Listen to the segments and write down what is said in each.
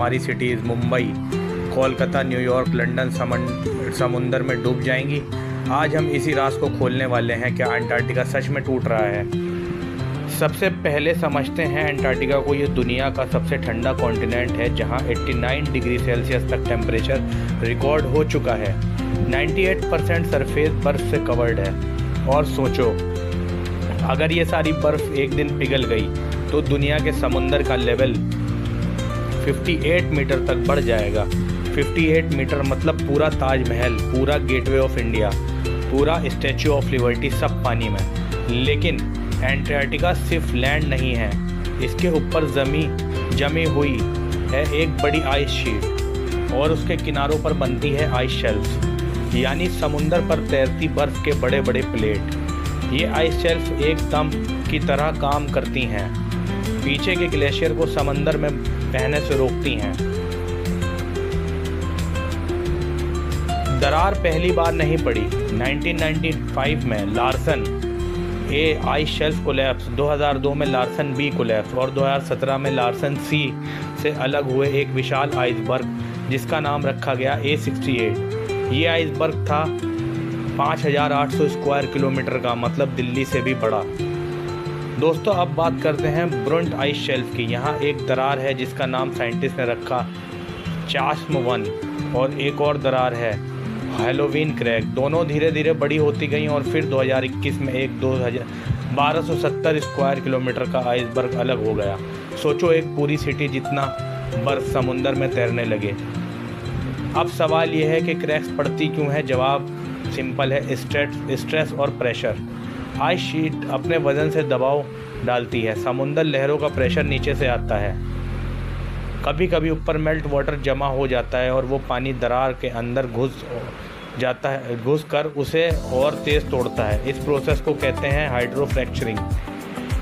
हमारी cities Mumbai, Kolkata, New York, London समुंदर में डूब जाएंगी। आज हम इसी राज को खोलने वाले हैं, क्या अंटार्कटिका सच में टूट रहा है। सबसे पहले समझते हैं अंटार्कटिका को। ये दुनिया का सबसे ठंडा कॉन्टिनेंट है जहां 89 डिग्री सेल्सियस तक टेम्परेचर रिकॉर्ड हो चुका है। 98% सरफेस बर्फ से कवर्ड है। और सोचो, अगर ये सारी बर्फ एक दिन पिघल गई तो दुनिया के समुंदर का लेवल 58 मीटर तक बढ़ जाएगा। 58 मीटर मतलब पूरा ताजमहल, पूरा गेटवे ऑफ इंडिया, पूरा स्टैच्यू ऑफ लिबर्टी सब पानी में। लेकिन अंटार्कटिका सिर्फ लैंड नहीं है, इसके ऊपर जमी हुई है एक बड़ी आइस शीट और उसके किनारों पर बनती है आइस शेल्फ, यानी समुंदर पर तैरती बर्फ के बड़े बड़े प्लेट। ये आइस शेल्फ एक दम की तरह काम करती हैं, पीछे के ग्लेशियर को समंदर में बहने से रोकती हैं। दरार पहली बार नहीं पड़ी। 1995 में लार्सन ए आइस शेल्फ कोलैप्स, 2002 में लार्सन बी कोलैप्स और 2017 में लार्सन सी से अलग हुए एक विशाल आइसबर्ग जिसका नाम रखा गया A68। ये आइसबर्ग था 5800 स्क्वायर किलोमीटर का, मतलब दिल्ली से भी बड़ा। दोस्तों, अब बात करते हैं ब्रुंट आइस शेल्फ की। यहाँ एक दरार है जिसका नाम साइंटिस्ट ने रखा चास्म 1 और एक और दरार है हैलोवीन क्रैक। दोनों धीरे धीरे बड़ी होती गई और फिर 2021 में एक 1270 स्क्वायर किलोमीटर का आइसबर्ग अलग हो गया। सोचो, एक पूरी सिटी जितना बर्फ समुंदर में तैरने लगे। अब सवाल यह है कि क्रैक्स पड़ती क्यों है। जवाब सिंपल है, स्ट्रेस और प्रेशर। आइस शीट अपने वजन से दबाव डालती है, समुंदर लहरों का प्रेशर नीचे से आता है। कभी कभी ऊपर मेल्ट वाटर जमा हो जाता है और वो पानी दरार के अंदर घुस कर उसे और तेज़ तोड़ता है। इस प्रोसेस को कहते हैं हाइड्रोफ्रैक्चरिंग।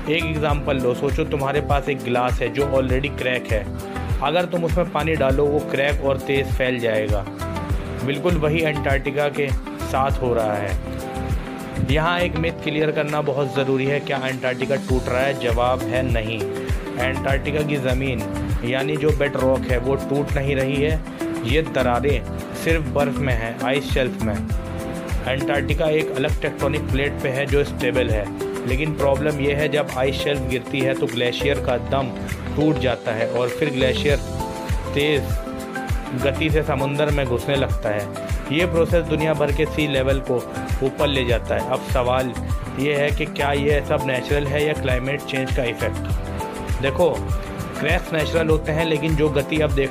एक एग्जांपल लो, सोचो तुम्हारे पास एक गिलास है जो ऑलरेडी क्रैक है। अगर तुम उसमें पानी डालो वो क्रैक और तेज़ फैल जाएगा। बिल्कुल वही अंटार्कटिका के साथ हो रहा है। यहाँ एक मिथ क्लियर करना बहुत ज़रूरी है। क्या अंटार्कटिका टूट रहा है? जवाब है नहीं। अंटार्कटिका की ज़मीन यानी जो बेड रॉक है वो टूट नहीं रही है। ये दरारें सिर्फ बर्फ़ में हैं, आइस शेल्फ में। अंटार्कटिका एक अलग टेक्टोनिक प्लेट पे है जो स्टेबल है। लेकिन प्रॉब्लम यह है, जब आइस शेल्फ गिरती है तो ग्लेशियर का दम टूट जाता है और फिर ग्लेशियर तेज़ गति से समुंदर में घुसने लगता है। ये प्रोसेस दुनिया भर के सी लेवल को ऊपर ले जाता है। अब सवाल ये है कि क्या ये सब नेचुरल है या क्लाइमेट चेंज का इफेक्ट। देखो, क्रैक्स नेचुरल होते हैं, लेकिन जो गति अब देखने